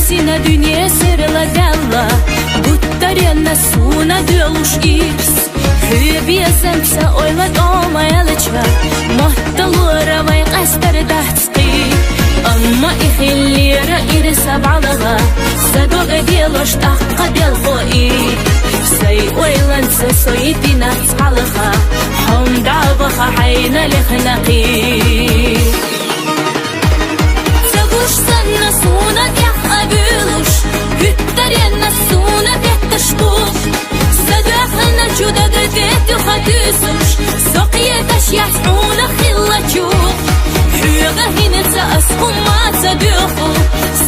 sina dünya sırla dalla Buttarına suna dölüş irs Hübiye zemse oylat olmayalıça Mahtalıra vay qastar dahtski Amma ihillira irsa balaga Sadog ediloş taqqa del khoi Say oylansa soyidina tsalaga Hom davaga hayna likhnaqi Zagush sanna suna يقابلوش Hüttarena suna bettashkush Zadakhna juda gadet khatusush Soqiyatash yas'una khillachuk Hyuga hinetsa asqum ma tsadukhu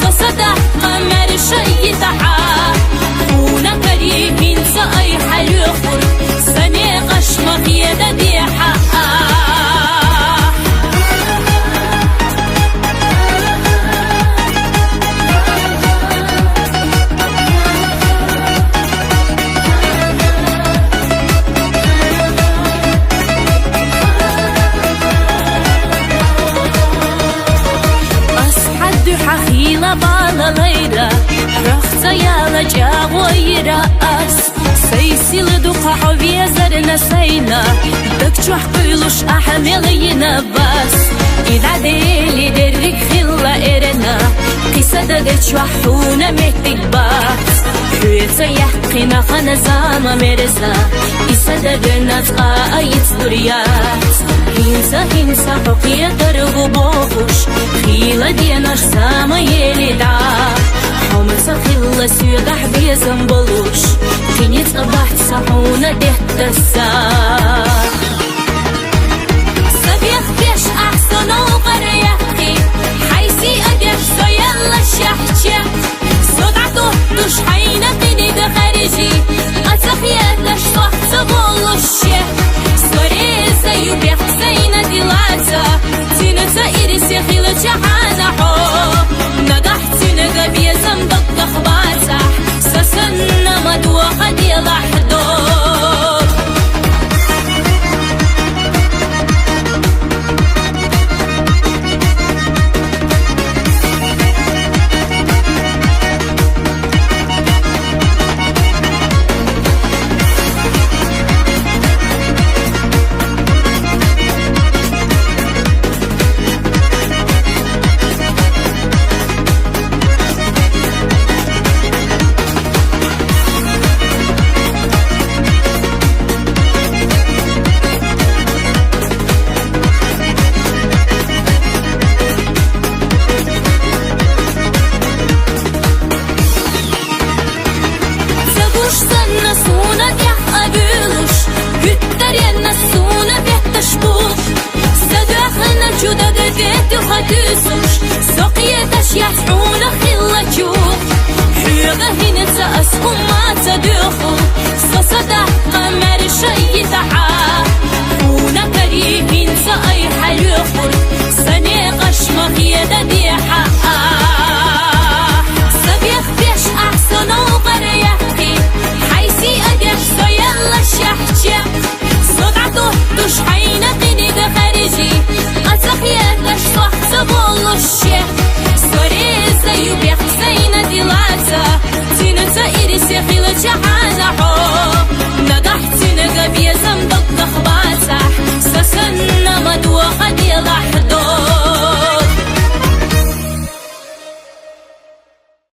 Sasadah qamar shayyitaha Una karihin sa ay halukhur Sani qashmaq yada diha حخيلة بالليلة رخصة يالا جاوي رأس سيسيل دوقع حوية زرنا سينا دكتوح قيلوش أحملينا بس إذا ديلي درك خلا إرنا قصة دكتوحونا مهتك بس حوية يحقنا خنزامة مرزا إسا دقنا تقايت دريات هنسا حقية درغو بوخوش خيلة ديناش ساما يليدا حمسا خيلة سيدح بيزن بلوش خينيت أبحت صحونا دهت السا